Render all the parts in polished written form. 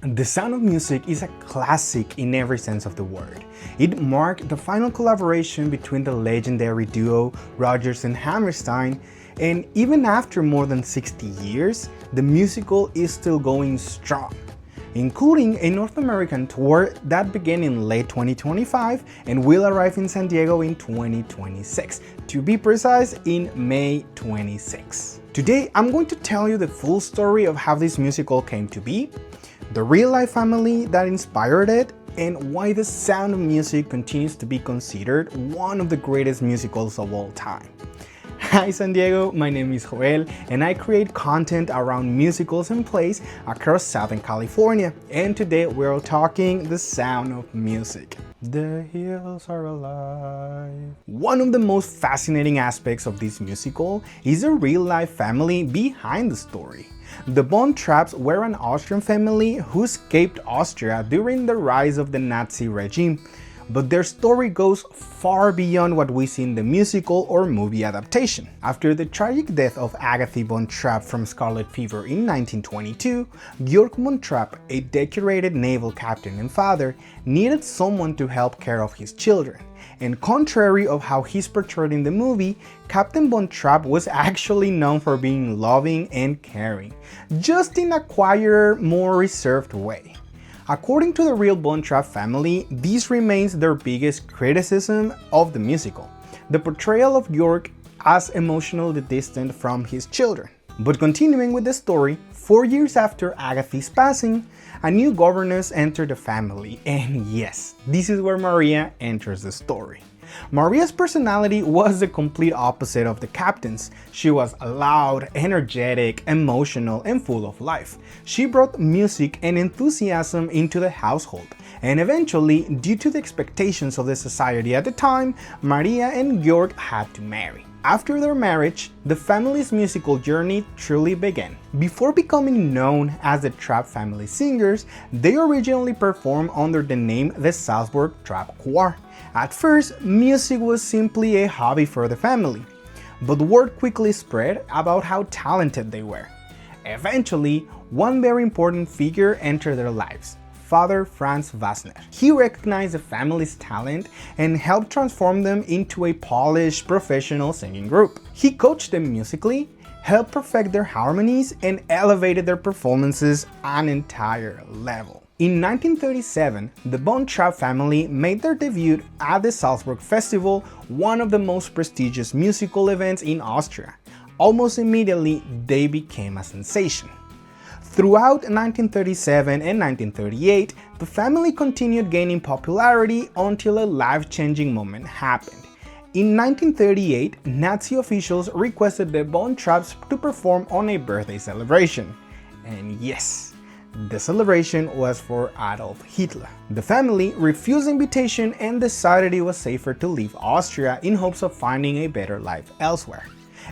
The Sound of Music is a classic in every sense of the word. It marked the final collaboration between the legendary duo Rodgers and Hammerstein, and even after more than 60 years, the musical is still going strong, including a North American tour that began in late 2025 and will arrive in San Diego in 2026, to be precise, in May 26. Today, I'm going to tell you the full story of how this musical came to be, the real-life family that inspired it, and why The Sound of Music continues to be considered one of the greatest musicals of all time. Hi San Diego, my name is Joel, and I create content around musicals and plays across Southern California, and today we're talking The Sound of Music. The hills are alive. One of the most fascinating aspects of this musical is the real-life family behind the story. The Von Trapps were an Austrian family who escaped Austria during the rise of the Nazi regime, but their story goes far beyond what we see in the musical or movie adaptation. After the tragic death of Agatha von Trapp from scarlet fever in 1922, Georg von Trapp, a decorated naval captain and father, needed someone to help care of his children. And contrary of how he's portrayed in the movie, Captain Von Trapp was actually known for being loving and caring, just in a quieter, more reserved way. According to the real Von Trapp family, this remains their biggest criticism of the musical, the portrayal of Georg as emotionally distant from his children. But continuing with the story, 4 years after Agatha's passing, a new governess entered the family, and yes, this is where Maria enters the story. Maria's personality was the complete opposite of the captain's. She was loud, energetic, emotional, and full of life. She brought music and enthusiasm into the household, and eventually, due to the expectations of the society at the time, Maria and Georg had to marry. After their marriage, the family's musical journey truly began. Before becoming known as the Trapp family singers, they originally performed under the name the Salzburg Trapp Choir. At first, music was simply a hobby for the family, but word quickly spread about how talented they were. Eventually, one very important figure entered their lives: Father Franz Wassner. He recognized the family's talent and helped transform them into a polished, professional singing group. He coached them musically, helped perfect their harmonies, and elevated their performances an entire level. In 1937, the Von Trapp family made their debut at the Salzburg Festival, one of the most prestigious musical events in Austria. Almost immediately, they became a sensation. Throughout 1937 and 1938, the family continued gaining popularity until a life-changing moment happened. In 1938, Nazi officials requested the Von Trapps to perform on a birthday celebration. And yes, the celebration was for Adolf Hitler. The family refused the invitation and decided it was safer to leave Austria in hopes of finding a better life elsewhere.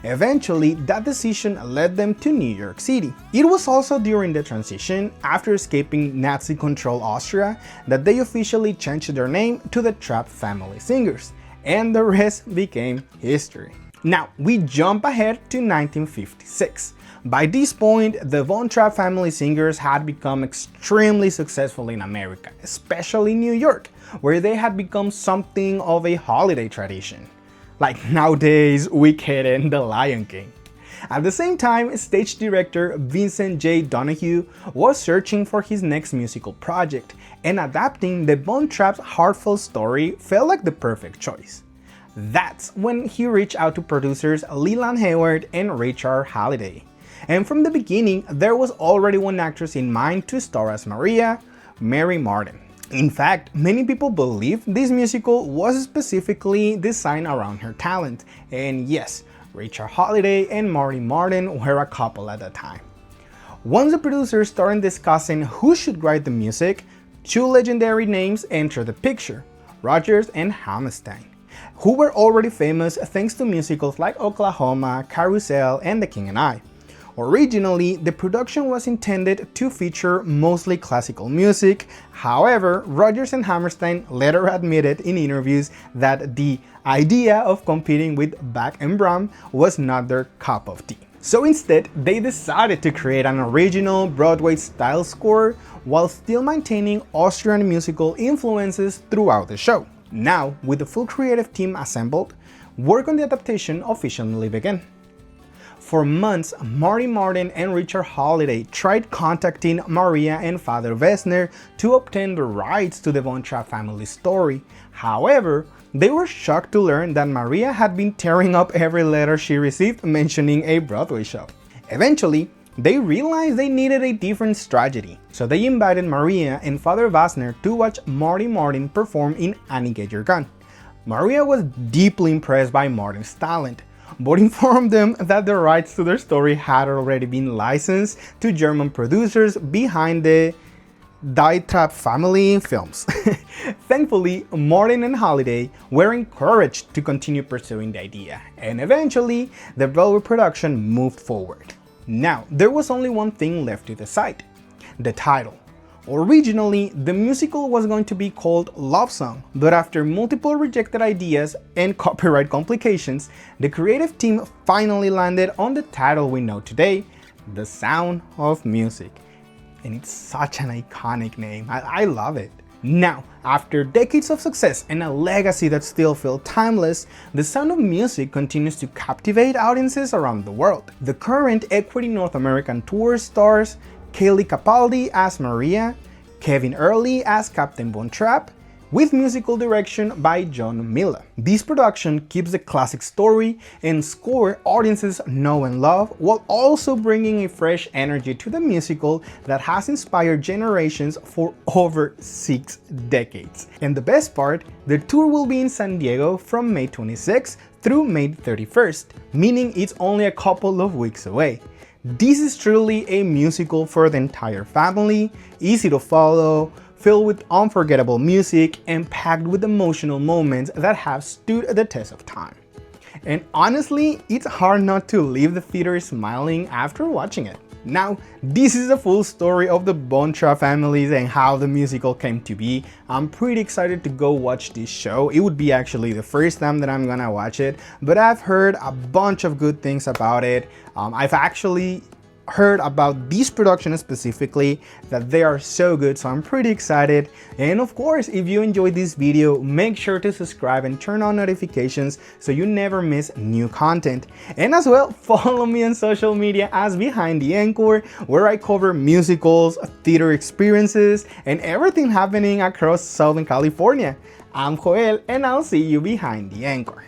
Eventually, that decision led them to New York City. It was also during the transition, after escaping Nazi-controlled Austria, that they officially changed their name to the Trapp Family Singers, and the rest became history. Now, we jump ahead to 1956. By this point, the Von Trapp Family Singers had become extremely successful in America, especially New York, where they had become something of a holiday tradition. Like nowadays, Wicked and The Lion King. At the same time, stage director Vincent J. Donahue was searching for his next musical project, and adapting the Von Trapp's heartfelt story felt like the perfect choice. That's when he reached out to producers Leland Hayward and Richard Halliday. And from the beginning, there was already one actress in mind to star as Maria, Mary Martin. In fact, many people believe this musical was specifically designed around her talent, and yes, Richard Halliday and Mary Martin were a couple at the time. Once the producers started discussing who should write the music, two legendary names entered the picture: Rodgers and Hammerstein, who were already famous thanks to musicals like Oklahoma, Carousel, and The King and I. Originally, the production was intended to feature mostly classical music. However, Rodgers and Hammerstein later admitted in interviews that the idea of competing with Bach and Brahms was not their cup of tea. So instead, they decided to create an original Broadway-style score while still maintaining Austrian musical influences throughout the show. Now, with the full creative team assembled, work on the adaptation officially began. For months, Marty Martin and Richard Holiday tried contacting Maria and Father Wessner to obtain the rights to the Von Trapp family story. However, they were shocked to learn that Maria had been tearing up every letter she received mentioning a Broadway show. Eventually, they realized they needed a different strategy, so they invited Maria and Father Wessner to watch Marty Martin perform in Annie Get Your Gun. Maria was deeply impressed by Martin's talent, but informed them that the rights to their story had already been licensed to German producers behind the Trapp family films. Thankfully, Martin and Holiday were encouraged to continue pursuing the idea, and eventually, the Broadway production moved forward. Now, there was only one thing left to decide: the title. Originally, the musical was going to be called Love Song, but after multiple rejected ideas and copyright complications, the creative team finally landed on the title we know today, The Sound of Music. And it's such an iconic name. I love it. Now, after decades of success and a legacy that still feels timeless, The Sound of Music continues to captivate audiences around the world. The current Equity North American tour stars Kaylee Capaldi as Maria, Kevin Early as Captain Von Trapp, with musical direction by John Miller. This production keeps the classic story and score audiences know and love, while also bringing a fresh energy to the musical that has inspired generations for over 6 decades. And the best part, the tour will be in San Diego from May 26th through May 31st, meaning it's only a couple of weeks away. This is truly a musical for the entire family, easy to follow, filled with unforgettable music, and packed with emotional moments that have stood the test of time. And honestly, it's hard not to leave the theater smiling after watching it. Now, this is the full story of the Von Trapp families and how the musical came to be. I'm pretty excited to go watch this show. It would be actually the first time that I'm gonna watch it, but I've heard a bunch of good things about it. I've actually heard about this production specifically, that they are so good, so I'm pretty excited. And of course, if you enjoyed this video, make sure to subscribe and turn on notifications so you never miss new content. And as well, follow me on social media as Behind the Encore, where I cover musicals, theater experiences, and everything happening across Southern California. I'm Joel, and I'll see you behind the Encore.